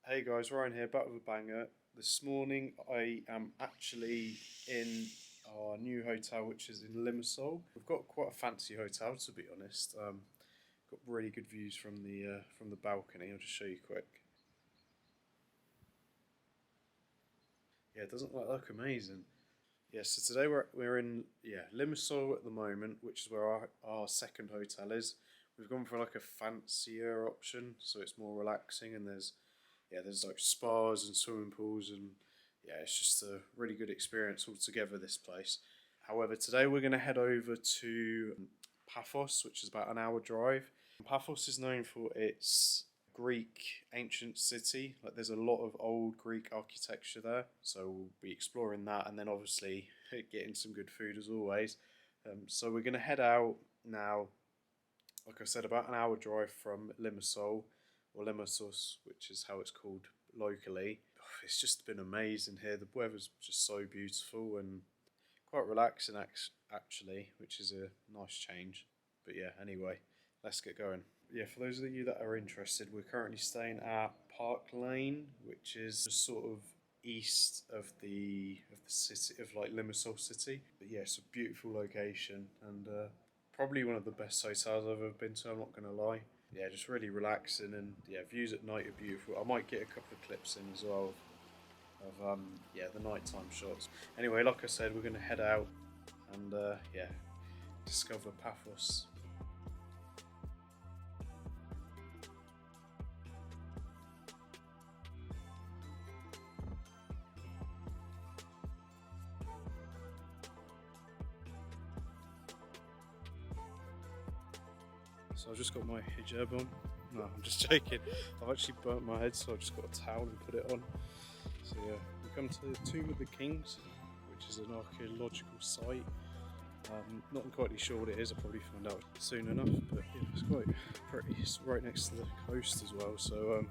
Hey guys, Ryan here, back with a banger. This morning I am actually in our new hotel, which is in Limassol. We've got quite a fancy hotel, to be honest. Got really good views from the balcony. I'll just show you quick. Yeah, doesn't that look amazing? Yeah, so today we're in Limassol at the moment, which is where our second hotel is. We've gone for like a fancier option, so it's more relaxing, and there's like spas and swimming pools, and yeah, it's just a really good experience altogether, this place. However, today we're going to head over to Paphos, which is about an hour drive. Paphos is known for its Greek ancient city. Like, there's a lot of old Greek architecture there, so we'll be exploring that, and then obviously getting some good food as always. So we're going to head out now. Like I said, about an hour drive from Limassol, or Limassos, which is how it's called locally. It's just been amazing here. The weather's just so beautiful and quite relaxing actually, which is a nice change. But yeah, anyway, let's get going. Yeah, for those of you that are interested, we're currently staying at Parklane, which is just sort of east of the city of like Limassol city. But yeah, it's a beautiful location, and probably one of the best hotels I've ever been to, I'm not gonna lie. Yeah, just really relaxing, and yeah, views at night are beautiful. I might get a couple of clips in as well of the nighttime shots. Anyway, like I said, we're gonna head out and discover Paphos. So I've just got my hijab on. No, I'm just joking. I've actually burnt my head, so I've just got a towel and put it on. So yeah, we come to the Tomb of the Kings, which is an archaeological site. Not entirely sure what it is. I'll probably find out soon enough. But yeah, it's quite pretty. It's right next to the coast as well. So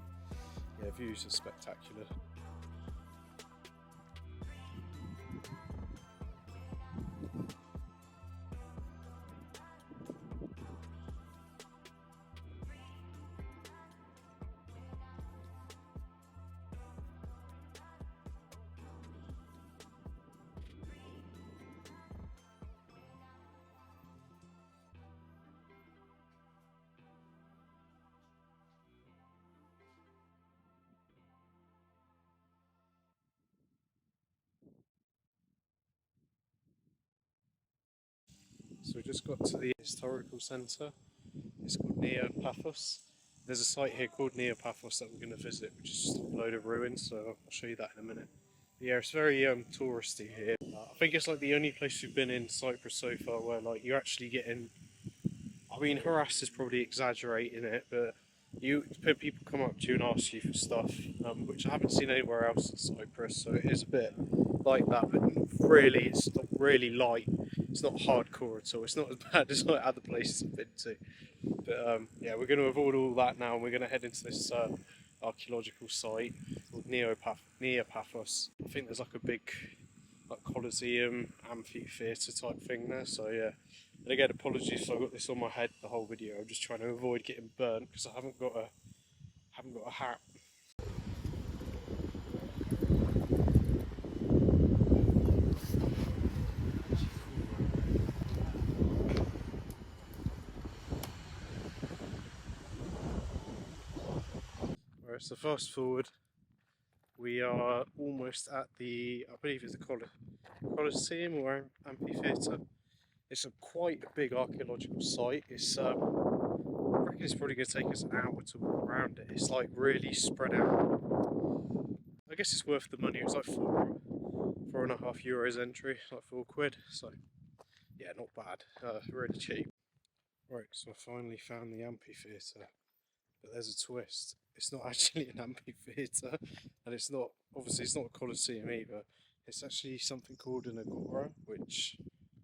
yeah, views are spectacular. So we just got to the historical centre. It's called Neo-Paphos. There's a site here called Neo-Paphos that we're going to visit, which is just a load of ruins, so I'll show you that in a minute. But yeah, it's very touristy here. I think it's like the only place we've been in Cyprus so far where like you're actually getting, I mean, harassed is probably exaggerating it, but people come up to you and ask you for stuff, which I haven't seen anywhere else in Cyprus, so it is a bit like that, but really, it's not really light. It's not hardcore at all. It's not as bad as like other places I've been to. But yeah, we're going to avoid all that now, and we're going to head into this archaeological site called Neo-Paphos. I think there's like a big like Colosseum, amphitheatre type thing there. So yeah, and again, apologies if I got this on my head the whole video. I'm just trying to avoid getting burnt because I haven't got a hat. Alright, so fast forward. We are almost at I believe it's the Colosseum or amphitheatre. It's quite a big archaeological site. I reckon it's probably going to take us an hour to walk around it. It's like really spread out. I guess it's worth the money. It was like €4.50 entry, like £4. So yeah, not bad. Really cheap. Right, so I finally found the amphitheatre, but there's a twist. It's not actually an amphitheatre, and it's not a Colosseum either. It's actually something called an agora, which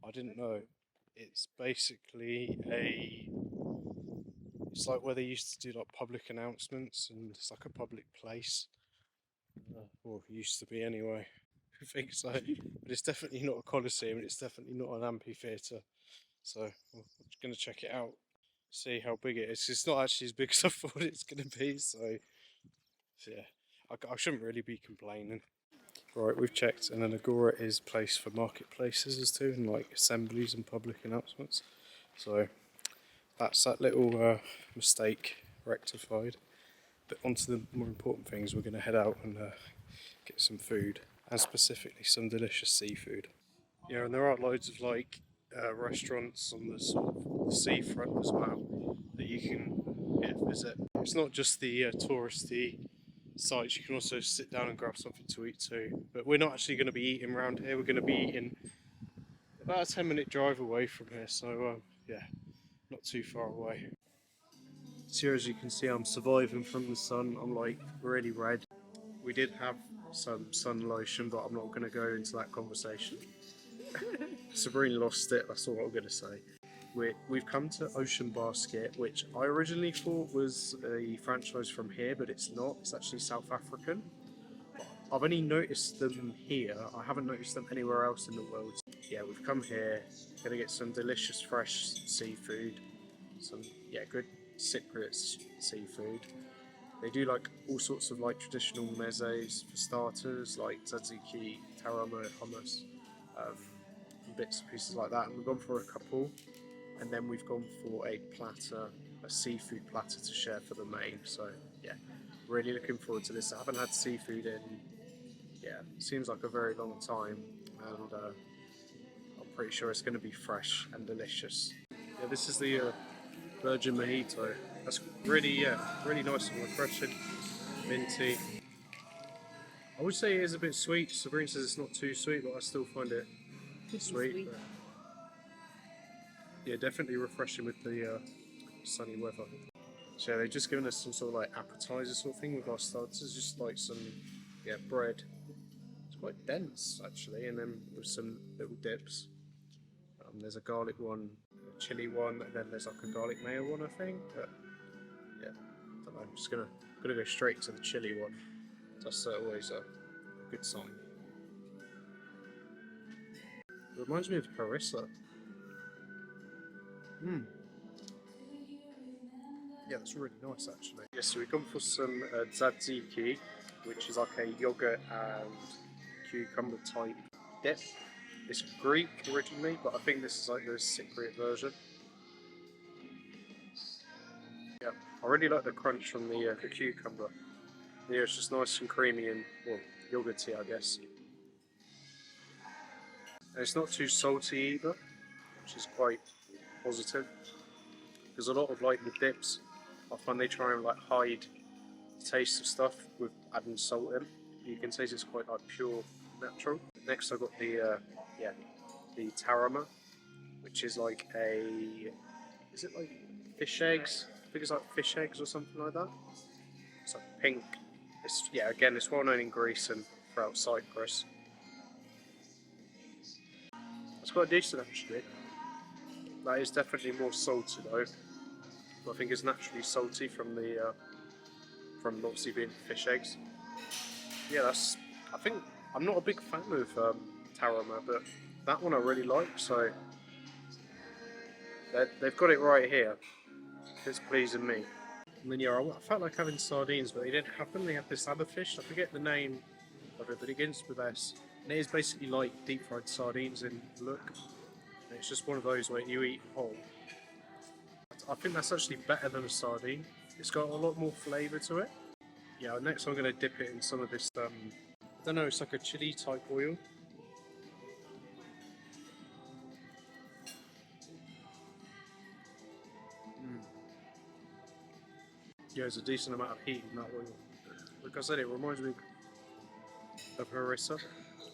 I didn't know. It's basically it's like where they used to do like public announcements, and it's like a public place. Or it used to be anyway. I think so. But it's definitely not a Colosseum, and it's definitely not an amphitheatre. So I'm just going to check it out, see how big it is. It's not actually as big as I thought it's going to be, so yeah. I shouldn't really be complaining. Right, we've checked, and an agora is placed for marketplaces as too, and like assemblies and public announcements. So that's that little mistake rectified. But onto the more important things, we're going to head out and get some food, and specifically some delicious seafood. Yeah, and there are loads of like restaurants on the sort of the seafront as well that you can visit. It's not just the touristy sites, you can also sit down and grab something to eat too. But we're not actually going to be eating around here, we're going to be eating about a 10-minute drive away from here, so yeah, not too far away. So as you can see, I'm surviving from the sun. I'm like really red. We did have some sun lotion, but I'm not going to go into that conversation. Sabrina lost it, that's all I'm going to say. We've come to Ocean Basket, which I originally thought was a franchise from here, but it's not. It's actually South African. I've only noticed them here. I haven't noticed them anywhere else in the world. Yeah, we've come here, gonna get some delicious fresh seafood. Some, yeah, good Cyprus seafood. They do like all sorts of like traditional mezes for starters, like tzatziki, tarama, hummus, bits and pieces like that. And we've gone for a couple. And then we've gone for a platter, a seafood platter to share for the main. So yeah, really looking forward to this. I haven't had seafood in, yeah, seems like a very long time, and I'm pretty sure it's going to be fresh and delicious. Yeah, this is the virgin mojito. That's really, yeah, really nice and refreshing, minty. I would say it is a bit sweet. Sabrina says it's not too sweet, but I still find it sweet. But yeah, definitely refreshing with the sunny weather. So yeah, they've just given us some sort of like appetizer sort of thing with our starters, just like some, yeah, bread. It's quite dense actually, and then with some little dips. There's a garlic one, a chili one, and then there's like a garlic mayo one, I think. But yeah, I don't know. I'm just gonna go straight to the chili one. That's always a good sign. It reminds me of harissa. Yeah, that's really nice actually. Yes, so we've gone for some tzatziki, which is like a yogurt and cucumber type dip. It's Greek originally, but I think this is like the Cypriot version. Yeah, I really like the crunch from the cucumber. Yeah, it's just nice and creamy and, well, yogurty, I guess. And it's not too salty either, which is quite positive. Because a lot of like the dips, I find they try and like hide the taste of stuff with adding salt in. You can taste it's quite like pure, natural. Next, I got the yeah, the tarama, which is like is it like fish eggs? I think it's like fish eggs or something like that. It's like pink. It's, yeah, again, it's well known in Greece and throughout Cyprus. It's quite decent actually. That is definitely more salty though. I think it's naturally salty from the from obviously being fish eggs. Yeah, that's. I think I'm not a big fan of tarama, but that one I really like. So they've got it right here. It's pleasing me. And then yeah, I felt like having sardines, but they didn't have them. They have this other fish. I forget the name of it, but it begins with S. And it is basically like deep fried sardines in look. And it's just one of those where you eat whole. I think that's actually better than a sardine. It's got a lot more flavour to it. Yeah, next I'm going to dip it in some of this, I don't know, it's like a chili type oil. Yeah, there's a decent amount of heat in that oil. Like I said, it reminds me of harissa,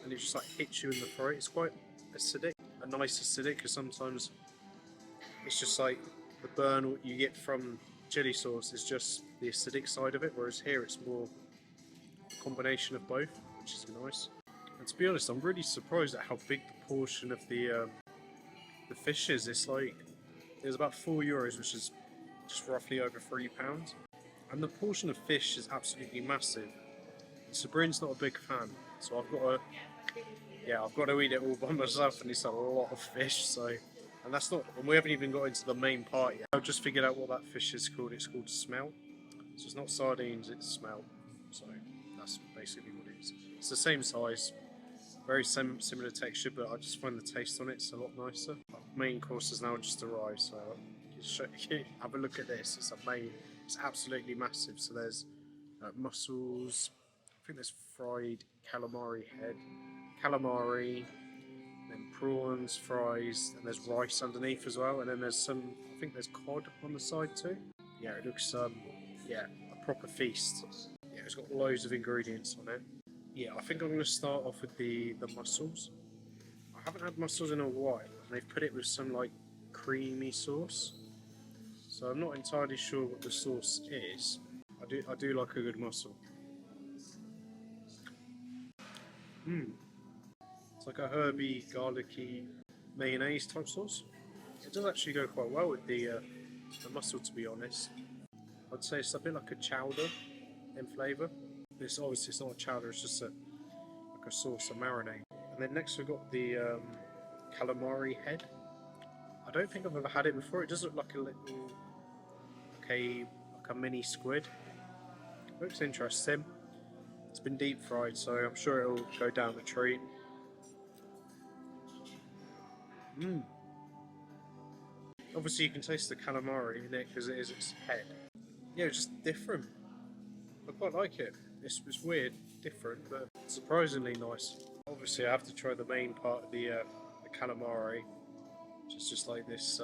and it just like hits you in the throat. It's quite acidic, a nice acidic, because sometimes it's just like the burn what you get from chili sauce is just the acidic side of it, whereas here it's more a combination of both, which is nice. And to be honest, I'm really surprised at how big the portion of the fish is. It's like it's about €4, which is just roughly over £3, and the portion of fish is absolutely massive. And Sabrina's not a big fan, so I've got to eat it all by myself, and it's a lot of fish. So, and that's not, and we haven't even got into the main part yet. I've just figured out what that fish is called. It's called smelt. So it's not sardines, it's smelt. So that's basically what it is. It's the same size, very similar texture, but I just find the taste on it's a lot nicer. Main course has now just arrived, so have a look at this. It's absolutely massive. So there's mussels. I think there's fried calamari head, calamari, then prawns, fries, and there's rice underneath as well. And then there's I think there's cod on the side too. Yeah, it looks yeah, a proper feast. Yeah, it's got loads of ingredients on it. Yeah, I think I'm going to start off with the mussels. I haven't had mussels in a while, and they've put it with some like creamy sauce. So I'm not entirely sure what the sauce is. I do like a good mussel. It's like a herby, garlicky mayonnaise type sauce. It does actually go quite well with the mussel, to be honest. I'd say it's a bit like a chowder in flavour. This obviously it's not a chowder, it's just like a sauce, a marinade. And then next we've got the calamari head. I don't think I've ever had it before. It does look like a little, like a mini squid. Looks interesting. It's been deep fried, so I'm sure it'll go down the treat. Obviously you can taste the calamari in it because it is its head. Yeah, it's just different. I quite like it. It's weird, different, but surprisingly nice. Obviously I have to try the main part of the calamari, which is just like this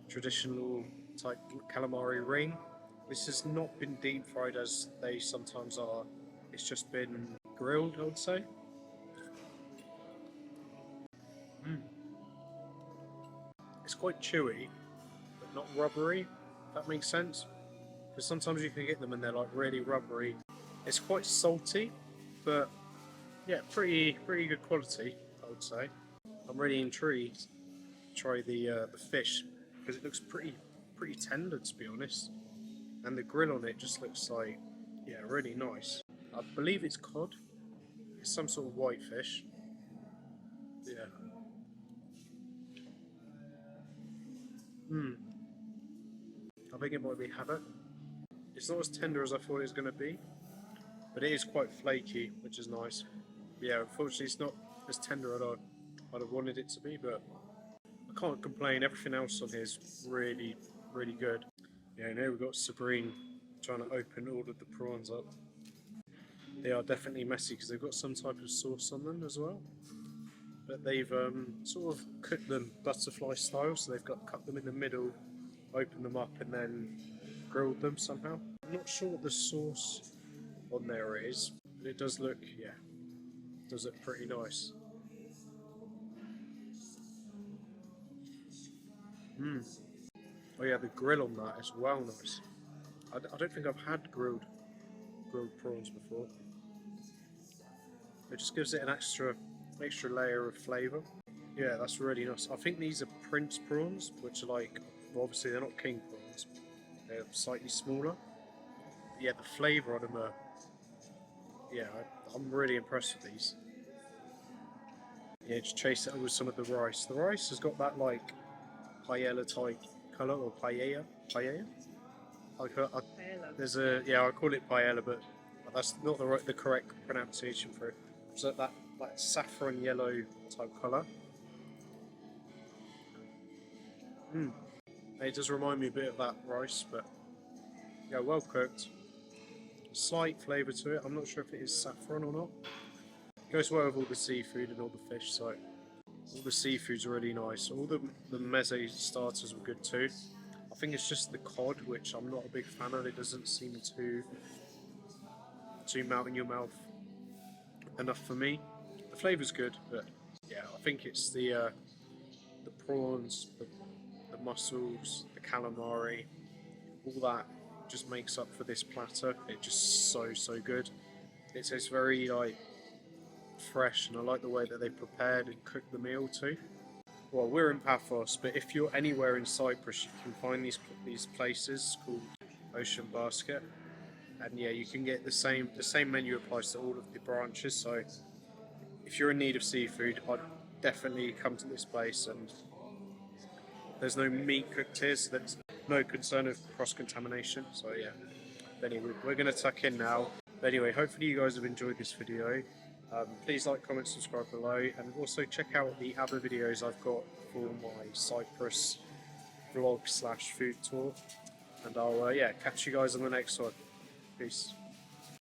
traditional type calamari ring. This has not been deep fried as they sometimes are. It's just been grilled, I would say. It's quite chewy, but not rubbery, if that makes sense. Because sometimes you can get them and they're like really rubbery. It's quite salty, but yeah, pretty good quality, I would say. I'm really intrigued to try the fish because it looks pretty tender, to be honest. And the grill on it just looks like, yeah, really nice. I believe it's cod. It's some sort of white fish. Yeah. I think it might be habit. It's not as tender as I thought it was going to be, but it is quite flaky, which is nice. Yeah, unfortunately it's not as tender as I'd have wanted it to be, but I can't complain. Everything else on here is really good. Yeah, now we've got Sabrine trying to open all of the prawns up. They are definitely messy because they've got some type of sauce on them as well. But they've sort of cooked them butterfly style, so they've cut them in the middle, opened them up, and then grilled them somehow. I'm not sure what the sauce on there is, but it does look, yeah, it does look pretty nice. Oh yeah, the grill on that is well nice. I don't think I've had grilled prawns before. It just gives it an extra layer of flavour. Yeah, that's really nice. I think these are Prince prawns, which are like, well, obviously they're not king prawns. They're slightly smaller. But yeah, the flavour on them are, yeah, I'm really impressed with these. Yeah, just chase it up with some of the rice. The rice has got that like paella type colour, or paella. There's I call it paella, but that's not the correct pronunciation for it. So that saffron yellow type colour. It does remind me a bit of that rice, but yeah, well cooked. Slight flavour to it. I'm not sure if it is saffron or not. It goes well with all the seafood and all the fish, so all the seafood's really nice. All the meze starters were good too. I think it's just the cod, which I'm not a big fan of. It doesn't seem too melt in your mouth enough for me. The flavour's good, but yeah, I think it's the prawns, the mussels, the calamari, all that just makes up for this platter. It's just so good. It tastes very like fresh, and I like the way that they prepared and cooked the meal too. Well, we're in Paphos, but if you're anywhere in Cyprus, you can find these places called Ocean Basket, and yeah, you can get the same menu applies to all of the branches. So if you're in need of seafood, I'd definitely come to this place. And there's no meat cooked here, so there's no concern of cross contamination. So yeah, anyway, we're going to tuck in now. But anyway, hopefully you guys have enjoyed this video. Please like, comment, subscribe below, and also check out the other videos I've got for my Cyprus vlog / food tour. And I'll catch you guys on the next one. Peace.